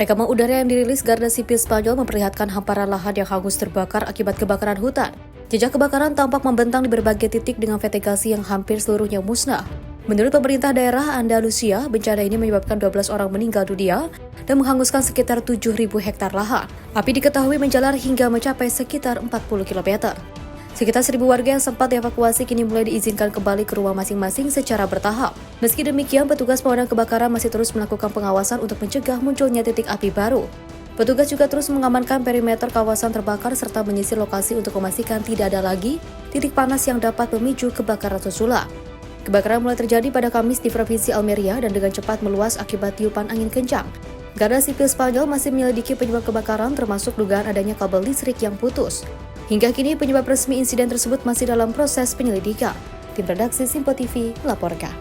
Rekaman udara yang dirilis Garda Sipil Spanyol memperlihatkan hamparan lahan yang hangus terbakar akibat kebakaran hutan. Jejak kebakaran tampak membentang di berbagai titik dengan vegetasi yang hampir seluruhnya musnah. Menurut pemerintah daerah Andalusia, bencana ini menyebabkan 12 orang meninggal dunia dan menghanguskan sekitar 7.000 hektar lahan. Api diketahui menjalar hingga mencapai sekitar 40 km. Sekitar 1.000 warga yang sempat dievakuasi kini mulai diizinkan kembali ke rumah masing-masing secara bertahap. Meski demikian, petugas pemadam kebakaran masih terus melakukan pengawasan untuk mencegah munculnya titik api baru. Petugas juga terus mengamankan perimeter kawasan terbakar serta menyisir lokasi untuk memastikan tidak ada lagi titik panas yang dapat memicu kebakaran susulan. Kebakaran mulai terjadi pada Kamis di Provinsi Almeria dan dengan cepat meluas akibat tiupan angin kencang. Garda Sipil Spanyol masih menyelidiki penyebab kebakaran termasuk dugaan adanya kabel listrik yang putus. Hingga kini penyebab resmi insiden tersebut masih dalam proses penyelidikan. Tim redaksi Simpo TV melaporkan.